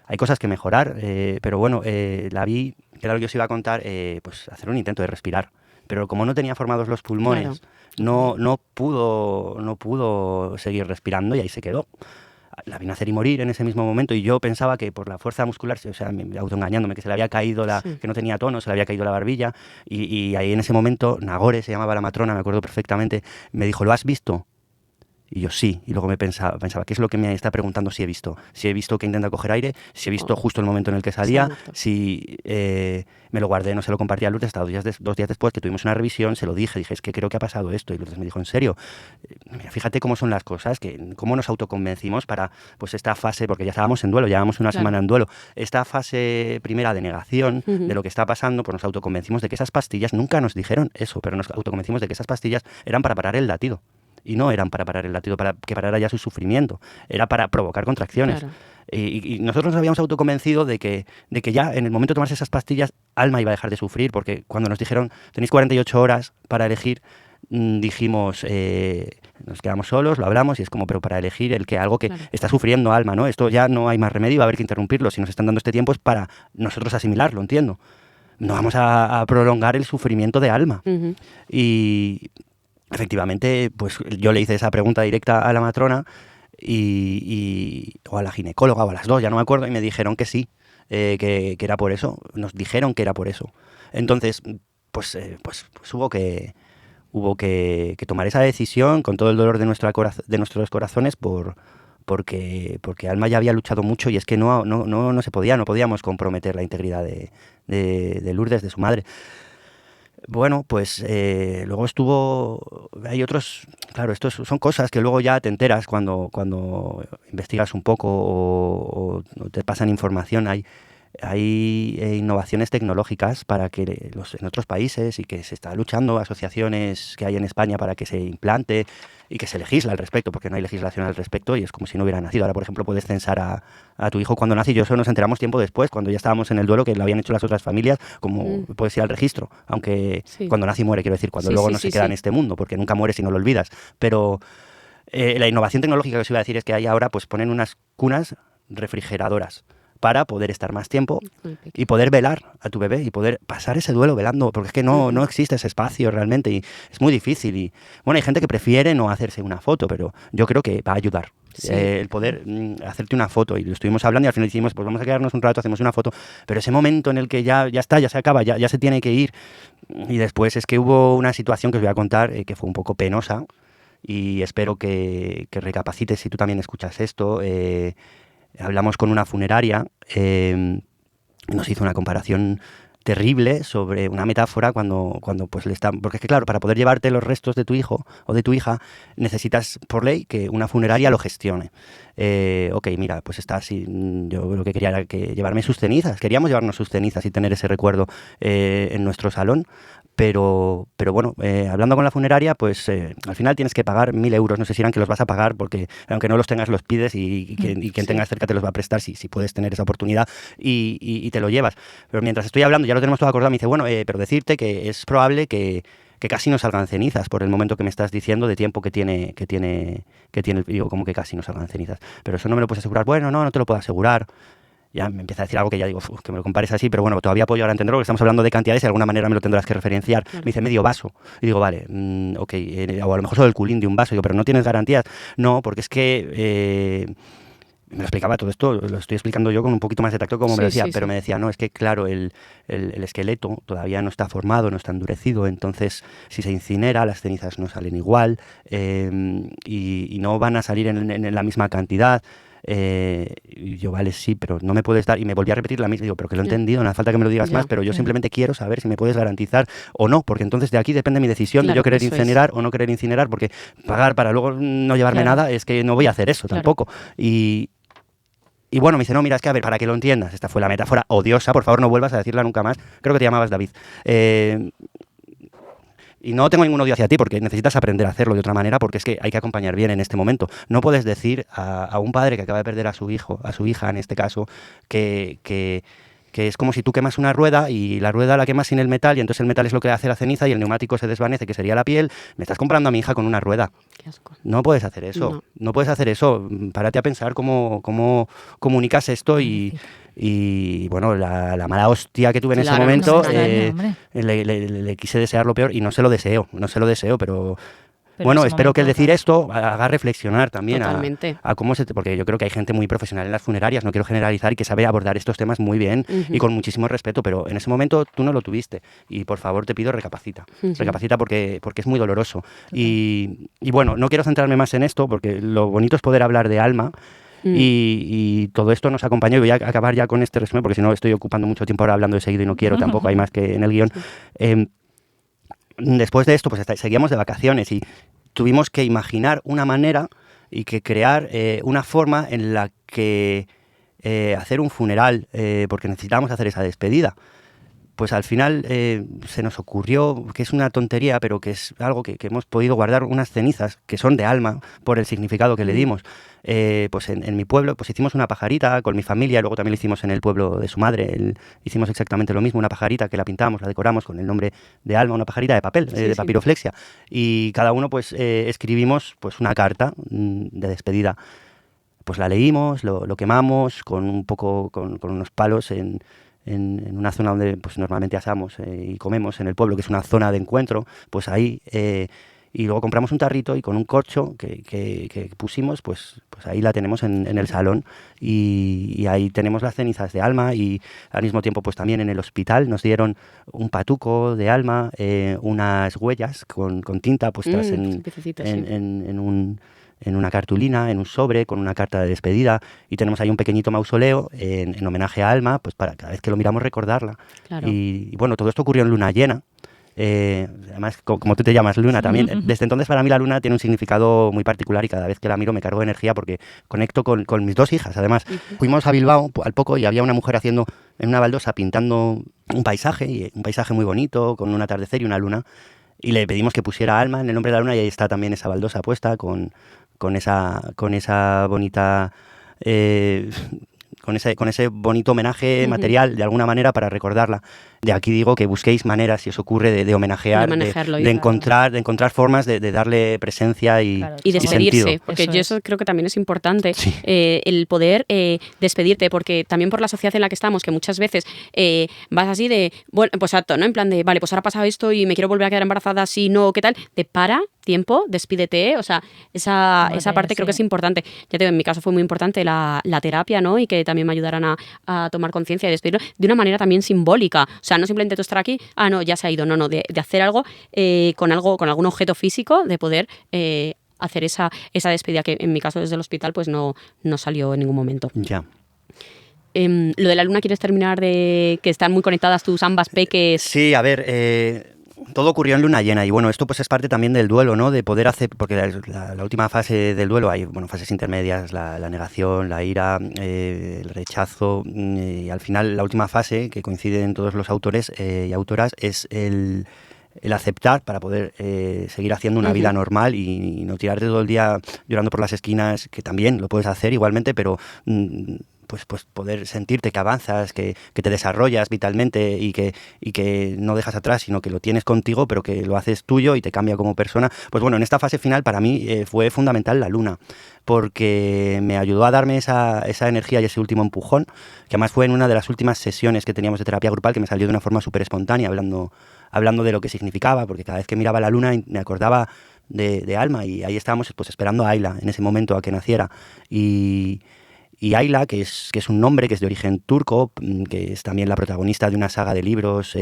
Hay cosas que mejorar, pero bueno, la vi, que era lo que os iba a contar, pues hacer un intento de respirar. Pero como no tenía formados los pulmones, no pudo seguir respirando y ahí se quedó. La vi nacer y morir en ese mismo momento y yo pensaba que por la fuerza muscular, o sea, autoengañándome, que se le había caído que no tenía tono, se le había caído la barbilla, y ahí en ese momento, Nagore, se llamaba la matrona, me acuerdo perfectamente, me dijo, ¿lo has visto? Y yo sí, y luego me pensaba, ¿qué es lo que me está preguntando si he visto? Si he visto que intenta coger aire, si he visto justo el momento en el que salía, si me lo guardé, no se lo compartí a Lourdes hasta 2 días después, que tuvimos una revisión, se lo dije, es que creo que ha pasado esto, y Lourdes me dijo, ¿en serio? Mira, fíjate cómo son las cosas, cómo nos autoconvencimos para pues esta fase, porque ya estábamos en duelo, llevábamos una semana en duelo, esta fase primera de negación de lo que está pasando, pues nos autoconvencimos de que esas pastillas, nunca nos dijeron eso, pero nos autoconvencimos de que esas pastillas eran para parar el latido. Y no eran para parar el latido, para que parara ya su sufrimiento, era para provocar contracciones. Claro. Y nosotros nos habíamos autoconvencido de que ya en el momento de tomarse esas pastillas, Alma iba a dejar de sufrir, porque cuando nos dijeron, tenéis 48 horas para elegir, dijimos, nos quedamos solos, lo hablamos, y es como, pero para elegir algo que está sufriendo Alma, ¿no? Esto ya no hay más remedio, va a haber que interrumpirlo. Si nos están dando este tiempo es para nosotros asimilarlo, entiendo. No vamos a prolongar el sufrimiento de Alma. Y... efectivamente, pues yo le hice esa pregunta directa a la matrona o a la ginecóloga o a las dos, ya no me acuerdo, y me dijeron que sí, que era por eso. Nos dijeron que era por eso. Entonces, pues hubo que tomar esa decisión con todo el dolor de nuestros corazones porque Alma ya había luchado mucho y es que no se podía, no podíamos comprometer la integridad de Lourdes, de su madre. Bueno, pues luego hay otros, claro, estos son cosas que luego ya te enteras cuando investigas un poco o te pasan información. Hay innovaciones tecnológicas para que en otros países, y que se está luchando, asociaciones que hay en España para que se implante y que se legisla al respecto, porque no hay legislación al respecto y es como si no hubiera nacido. Ahora, por ejemplo, puedes censar a tu hijo cuando nace, y yo eso nos enteramos tiempo después, cuando ya estábamos en el duelo, que lo habían hecho las otras familias, como puedes ir al registro, aunque cuando nace y muere, quiero decir, cuando luego no se queda en este mundo, porque nunca mueres y no lo olvidas. Pero la innovación tecnológica que os iba a decir es que hay ahora, pues ponen unas cunas refrigeradoras para poder estar más tiempo y poder velar a tu bebé y poder pasar ese duelo velando, porque es que no existe ese espacio realmente y es muy difícil. Y bueno, hay gente que prefiere no hacerse una foto, pero yo creo que va a ayudar. El poder hacerte una foto, y lo estuvimos hablando y al final decimos, pues vamos a quedarnos un rato, hacemos una foto, pero ese momento en el que ya está, ya se acaba, ya se tiene que ir. Y después es que hubo una situación que os voy a contar que fue un poco penosa, y espero que recapacites si tú también escuchas esto. Hablamos con una funeraria, nos hizo una comparación terrible sobre una metáfora cuando pues le están, porque es que claro, para poder llevarte los restos de tu hijo o de tu hija necesitas por ley que una funeraria lo gestione. Ok, mira, pues está así, yo lo que quería era llevarme sus cenizas, queríamos llevarnos sus cenizas y tener ese recuerdo en nuestro salón. Pero bueno, hablando con la funeraria, pues al final tienes que pagar 1.000 euros. No sé si eran que los vas a pagar, porque aunque no los tengas, los pides y quien tengas cerca te los va a prestar si puedes tener esa oportunidad y te lo llevas. Pero mientras estoy hablando, ya lo tenemos todo acordado, me dice, bueno, pero decirte que es probable que casi no salgan cenizas por el momento que me estás diciendo de tiempo que tiene digo, como que casi no salgan cenizas. Pero eso no me lo puedes asegurar. Bueno, no te lo puedo asegurar. Ya me empieza a decir algo que ya digo, que me lo compares así, pero bueno, todavía puedo llegar a entenderlo, porque estamos hablando de cantidades y de alguna manera me lo tendrás que referenciar. Claro. Me dice medio vaso. Y digo, vale, ok, o a lo mejor solo el culín de un vaso. Digo, pero no tienes garantías. No, porque es que... me lo explicaba todo esto, lo estoy explicando yo con un poquito más de tacto como me lo decía, pero me decía, no, es que claro, el esqueleto todavía no está formado, no está endurecido, entonces si se incinera las cenizas no salen igual y no van a salir en la misma cantidad. Y yo, vale, sí, pero no me puedes dar, y me volví a repetir la misma, digo, pero que lo he entendido, no hace falta que me lo digas más, pero yo simplemente quiero saber si me puedes garantizar o no, porque entonces de aquí depende mi decisión de yo querer incinerar o no querer incinerar, porque pagar para luego no llevarme nada, es que no voy a hacer eso tampoco. Y bueno, me dice, no, mira, es que a ver, para que lo entiendas, esta fue la metáfora odiosa, por favor no vuelvas a decirla nunca más, creo que te llamabas David. Y no tengo ningún odio hacia ti, porque necesitas aprender a hacerlo de otra manera, porque es que hay que acompañar bien en este momento. No puedes decir a un padre que acaba de perder a su hijo, a su hija en este caso, que es como si tú quemas una rueda y la rueda la quemas sin el metal y entonces el metal es lo que hace la ceniza y el neumático se desvanece, que sería la piel. Me estás comprando a mi hija con una rueda. Qué asco. No puedes hacer eso. No puedes hacer eso. Párate a pensar cómo comunicas esto y bueno, la mala hostia que tuve en ese momento, le quise desear lo peor y no se lo deseo, pero bueno, espero que el decir esto haga reflexionar también a cómo porque yo creo que hay gente muy profesional en las funerarias, no quiero generalizar, y que sabe abordar estos temas muy bien y con muchísimo respeto, pero en ese momento tú no lo tuviste y por favor te pido recapacita porque es muy doloroso. Y bueno, no quiero centrarme más en esto porque lo bonito es poder hablar de alma. Y todo esto nos acompañó, y voy a acabar ya con este resumen porque si no estoy ocupando mucho tiempo ahora hablando de seguido y no quiero, tampoco hay más que en el guión. Después de esto, pues seguíamos de vacaciones y tuvimos que imaginar una manera y que crear una forma en la que hacer un funeral, porque necesitábamos hacer esa despedida. Pues al final se nos ocurrió, que es una tontería, pero que es algo que hemos podido guardar, unas cenizas que son de alma por el significado que le dimos. Pues en mi pueblo pues hicimos una pajarita con mi familia, luego también lo hicimos en el pueblo de su madre, hicimos exactamente lo mismo, una pajarita que la pintamos, la decoramos con el nombre de alma, una pajarita de papel, de papiroflexia, y cada uno pues escribimos pues una carta de despedida. Pues la leímos, lo quemamos con unos palos en una zona donde pues normalmente asamos y comemos en el pueblo, que es una zona de encuentro, pues ahí, y luego compramos un tarrito y con un corcho que pusimos, pues ahí la tenemos en el salón y ahí tenemos las cenizas de alma, y al mismo tiempo pues también en el hospital nos dieron un patuco de alma, unas huellas con tinta puestas en una cartulina, en un sobre, con una carta de despedida, y tenemos ahí un pequeñito mausoleo en homenaje a Alma, pues para cada vez que lo miramos recordarla. Claro. Y bueno, todo esto ocurrió en luna llena. Además, como tú te llamas Luna también, desde entonces para mí la luna tiene un significado muy particular y cada vez que la miro me cargo de energía porque conecto con mis dos hijas. Además, fuimos a Bilbao al poco y había una mujer haciendo en una baldosa pintando un paisaje muy bonito, con un atardecer y una luna, y le pedimos que pusiera Alma en el nombre de la luna, y ahí está también esa baldosa puesta con esa bonita... con ese bonito homenaje material de alguna manera para recordarla. De aquí digo que busquéis maneras, si os ocurre, de homenajear, de encontrar formas de darle presencia y despedirse, sentido. porque eso creo que también es importante, el poder despedirte, porque también por la sociedad en la que estamos, que muchas veces vas así de, bueno, pues exacto, ¿no? En plan de, vale, pues ahora ha pasado esto y me quiero volver a quedar embarazada, si no, ¿qué tal? Te para, tiempo, despídete, o sea, esa parte creo que es importante. Ya te digo, en mi caso fue muy importante la terapia, ¿no? Y que también me ayudaran a tomar conciencia y despedirlo de una manera también simbólica. O sea, no simplemente tú estar aquí, no, ya se ha ido, no, de hacer algo con algún objeto físico, de poder hacer esa despedida, que en mi caso desde el hospital pues no salió en ningún momento. Ya. Lo de la luna, ¿quieres terminar de que están muy conectadas tus ambas peques? Sí, a ver, todo ocurrió en luna llena y bueno, esto pues es parte también del duelo, ¿no? De poder hacer, porque la última fase del duelo hay, bueno, fases intermedias, la negación, la ira, el rechazo, y al final la última fase, que coincide en todos los autores y autoras, es el aceptar para poder seguir haciendo una vida normal y no tirarte todo el día llorando por las esquinas, que también lo puedes hacer igualmente, pero pues poder sentirte que avanzas, que te desarrollas vitalmente y que no dejas atrás, sino que lo tienes contigo, pero que lo haces tuyo y te cambia como persona. Pues bueno, en esta fase final para mí fue fundamental la luna, porque me ayudó a darme esa energía y ese último empujón, que además fue en una de las últimas sesiones que teníamos de terapia grupal, que me salió de una forma súper espontánea, hablando de lo que significaba, porque cada vez que miraba la luna me acordaba de Alma, y ahí estábamos pues esperando a Ayla en ese momento a que naciera. Y Ayla, que es un nombre que es de origen turco, que es también la protagonista de una saga de libros,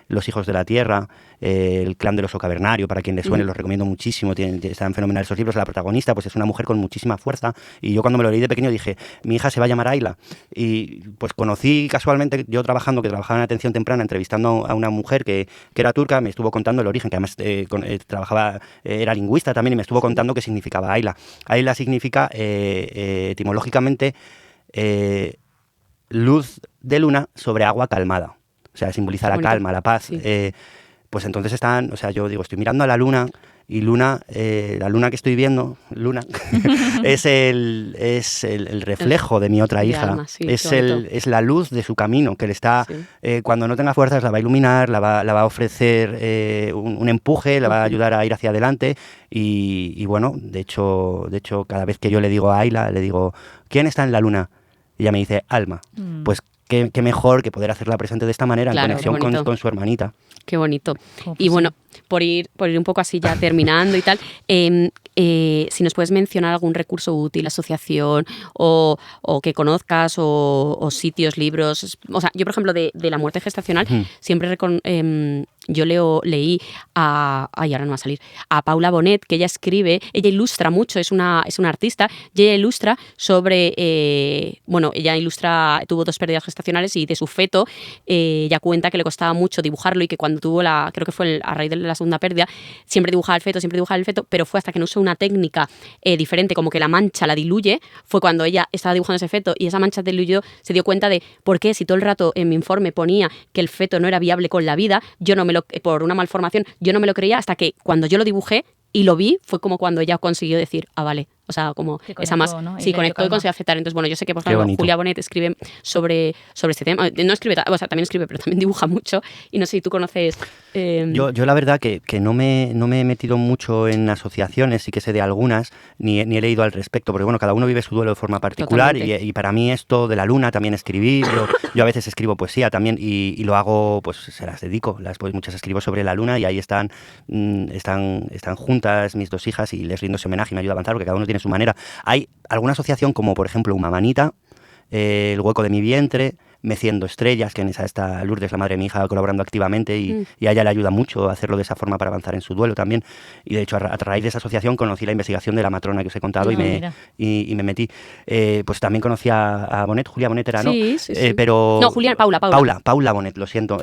Los hijos de la tierra, el clan del oso cavernario, para quien le suene, los recomiendo muchísimo, están fenomenales esos libros. La protagonista pues es una mujer con muchísima fuerza, y yo cuando me lo leí de pequeño dije, mi hija se va a llamar Ayla. Y pues conocí casualmente, yo trabajaba en atención temprana, entrevistando a una mujer que era turca, me estuvo contando el origen, que además trabajaba, era lingüista también, y me estuvo contando qué significaba Ayla. Ayla significa etimológicamente luz de luna sobre agua calmada, o sea, simboliza la calma, la paz. Sí. Pues entonces yo digo, estoy mirando a la luna, y la luna que estoy viendo, Luna, es el reflejo de mi otra hija, Alma, sí, es la luz de su camino, que le está, cuando no tenga fuerzas la va a iluminar, la va a ofrecer un empuje, la va a ayudar a ir hacia adelante, y bueno, de hecho, cada vez que yo le digo a Ayla, le digo, ¿quién está en la luna? Y ella me dice, Alma. Pues qué mejor que poder hacerla presente de esta manera, claro, en conexión con su hermanita. Qué bonito. Y bueno, por ir un poco así ya terminando y tal, si nos puedes mencionar algún recurso útil, asociación o que conozcas o sitios, libros. O sea, yo por ejemplo de la muerte gestacional siempre yo leí ahora no va a salir, a Paula Bonet, que ella ilustra mucho, es una artista, y ella ilustra sobre, tuvo 2 pérdidas gestacionales, y de su feto ella cuenta que le costaba mucho dibujarlo, y que cuando tuvo creo que fue a raíz de la segunda pérdida, siempre dibujaba el feto, pero fue hasta que no usó una técnica diferente, como que la mancha la diluye, fue cuando ella estaba dibujando ese feto, y esa mancha diluyó, se dio cuenta de por qué, si todo el rato en mi informe ponía que el feto no era viable con la vida, por una malformación, yo no me lo creía, hasta que cuando yo lo dibujé y lo vi, fue como cuando ella consiguió decir, vale, o sea, como conectó, esa más, ¿no? Sí, conectó y consiguió aceptar. Entonces, bueno, yo sé que, por ejemplo, Julia Bonet escribe sobre este tema, no escribe, o sea, también escribe, pero también dibuja mucho, y no sé si tú conoces... Yo la verdad que no me he metido mucho en asociaciones, sí que sé de algunas, ni he leído al respecto, porque bueno, cada uno vive su duelo de forma particular, y para mí esto de la luna, también escribir, yo a veces escribo poesía también, y lo hago, pues se las dedico, muchas escribo sobre la luna, y ahí están juntas mis 2 hijas, y les rindo ese homenaje y me ayuda a avanzar, porque cada uno tiene su manera. Hay alguna asociación como por ejemplo Humamanita, El hueco de mi vientre, Meciendo estrellas, que en esa está Lourdes, la madre de mi hija, colaborando activamente, y a ella le ayuda mucho a hacerlo de esa forma para avanzar en su duelo también. Y de hecho, a raíz de esa asociación conocí la investigación de la matrona que os he contado, y me metí. Pues también conocí a Bonet, Julia Bonet era, ¿no? Sí. Pero... No, Paula Bonet, lo siento.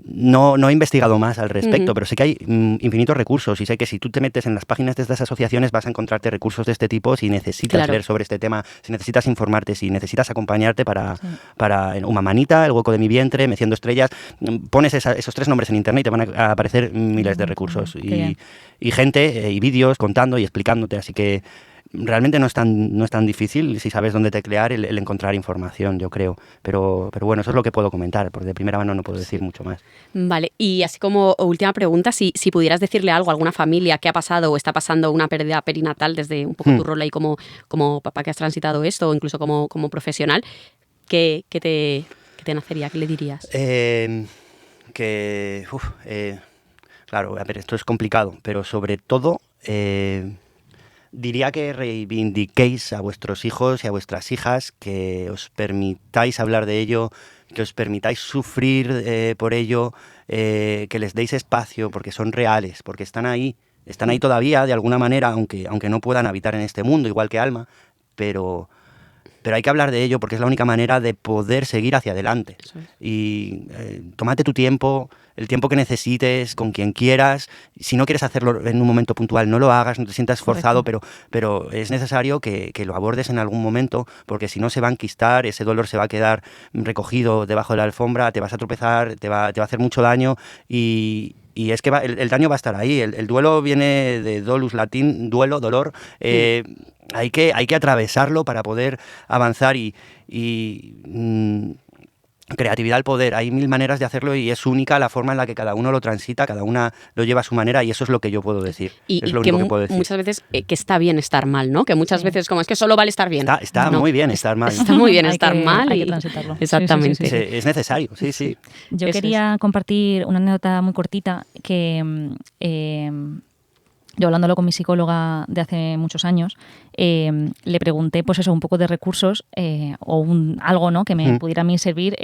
No he investigado más al respecto, pero sé que hay infinitos recursos, y sé que si tú te metes en las páginas de estas asociaciones vas a encontrarte recursos de este tipo si necesitas leer sobre este tema, si necesitas informarte, si necesitas acompañarte para en Humamanita, El hueco de mi vientre, Meciendo estrellas, pones esos 3 nombres en internet y te van a aparecer miles de recursos y gente y vídeos contando y explicándote, así que realmente no es tan difícil si sabes dónde teclear el encontrar información, yo creo. Pero bueno, eso es lo que puedo comentar, porque de primera mano no puedo decir mucho más. Vale, y así como última pregunta, si pudieras decirle algo a alguna familia que ha pasado o está pasando una pérdida perinatal, desde un poco tu rol ahí como papá que has transitado esto, o incluso como profesional, ¿qué te nacería? ¿Qué le dirías? Claro, a ver, esto es complicado, pero sobre todo... diría que reivindiquéis a vuestros hijos y a vuestras hijas, que os permitáis hablar de ello, que os permitáis sufrir por ello, que les deis espacio, porque son reales, porque están ahí todavía de alguna manera, aunque no puedan habitar en este mundo, igual que Alma, pero hay que hablar de ello porque es la única manera de poder seguir hacia adelante. Y tómate tu tiempo, el tiempo que necesites, con quien quieras. Si no quieres hacerlo en un momento puntual, no lo hagas, no te sientas forzado, pero es necesario que lo abordes en algún momento, porque si no se va a enquistar, ese dolor se va a quedar recogido debajo de la alfombra, te vas a tropezar, te va a hacer mucho daño, y y es que el daño va a estar ahí. El duelo viene de dolus, latín, duelo, dolor. Hay que atravesarlo para poder avanzar y creatividad al poder. Hay 1000 maneras de hacerlo y es única la forma en la que cada uno lo transita, cada una lo lleva a su manera y eso es lo que yo puedo decir. Y es lo que único que puedo decir. Muchas veces que está bien estar mal, ¿no? Que muchas veces como es que solo vale estar bien. Está muy bien estar mal. Está muy bien estar mal. Hay que transitarlo. Exactamente. Sí. Es necesario, sí. Yo quería compartir una anécdota muy cortita que yo hablándolo con mi psicóloga de hace muchos años, le pregunté pues eso, un poco de recursos o algo, ¿no?, que me pudiera a mí servir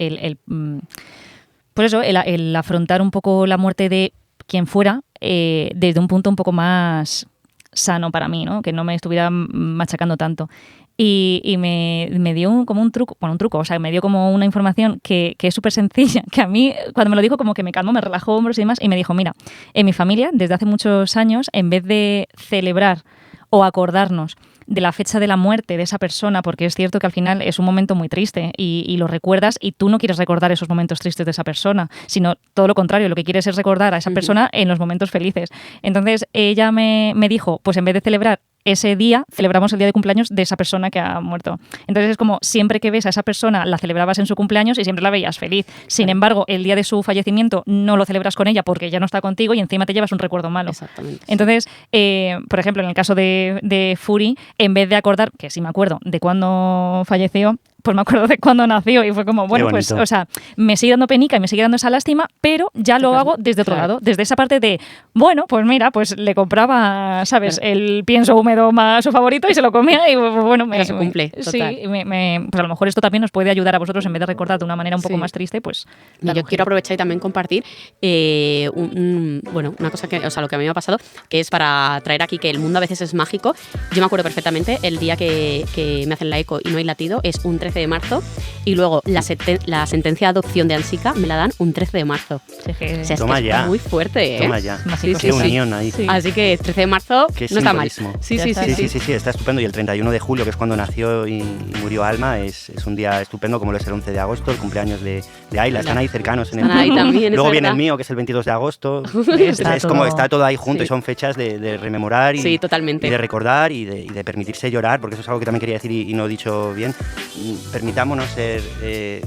pues eso, el afrontar un poco la muerte de quien fuera desde un punto un poco más sano para mí, ¿no?, que no me estuviera machacando tanto. Y me dio como un truco, o sea, me dio como una información que es súper sencilla, que a mí, cuando me lo dijo, como que me calmó, me relajó hombros y demás, y me dijo, mira, en mi familia, desde hace muchos años, en vez de celebrar o acordarnos de la fecha de la muerte de esa persona, porque es cierto que al final es un momento muy triste y lo recuerdas y tú no quieres recordar esos momentos tristes de esa persona, sino todo lo contrario, lo que quieres es recordar a esa persona en los momentos felices. Entonces ella me dijo, pues en vez de celebrar ese día, celebramos el día de cumpleaños de esa persona que ha muerto. Entonces es como siempre que ves a esa persona la celebrabas en su cumpleaños y siempre la veías feliz. Sin embargo, el día de su fallecimiento no lo celebras con ella porque ya no está contigo y encima te llevas un recuerdo malo. Exactamente. Entonces, por ejemplo, en el caso de Fury, en vez de acordar, que sí me acuerdo de cuándo falleció, pues me acuerdo de cuándo nació y fue como, bueno, pues, o sea, me sigue dando penica y me sigue dando esa lástima, pero ya lo hago desde otro lado, desde esa parte de, bueno, pues mira, pues le compraba, ¿sabes?, el pienso húmedo más su favorito y se lo comía y bueno, se cumple. Total. Sí, pues a lo mejor esto también nos puede ayudar a vosotros en vez de recordar de una manera un poco más triste, pues. Yo quiero aprovechar y también compartir una cosa que, o sea, lo que a mí me ha pasado, que es para traer aquí que el mundo a veces es mágico. Yo me acuerdo perfectamente el día que me hacen la eco y no hay latido, es un 13 de marzo y luego la sentencia de adopción de Ansica me la dan un 13 de marzo. Sí, o sea, Toma ya. Es muy fuerte, ¿eh? Toma ya. Sí, Qué unión ahí. Sí. Así que 13 de marzo no está mal. Sí, está estupendo. Y el 31 de julio, que es cuando nació y murió Alma, es un día estupendo, como lo es el 11 de agosto, el cumpleaños de Ayla. Están ahí cercanos. Están ahí también, luego viene el mío, que es el 22 de agosto. Es como está todo ahí junto y son fechas de rememorar y, totalmente. y de recordar y de permitirse llorar, porque eso es algo que también quería decir y no he dicho bien. Permitámonos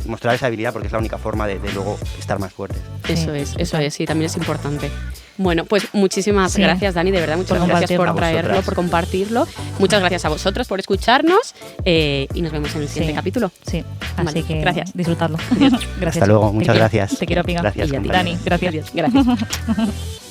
mostrar esa habilidad porque es la única forma de luego estar más fuertes. Eso es, sí, también es importante. Bueno, pues muchísimas gracias, Dani, de verdad, muchas gracias por traerlo, por compartirlo. Muchas gracias a vosotros por escucharnos y nos vemos en el siguiente capítulo. Sí, así que gracias. Disfrutarlo. Gracias. Hasta luego, muchas gracias. Te quiero, amiga. Gracias, Dani, gracias. Gracias.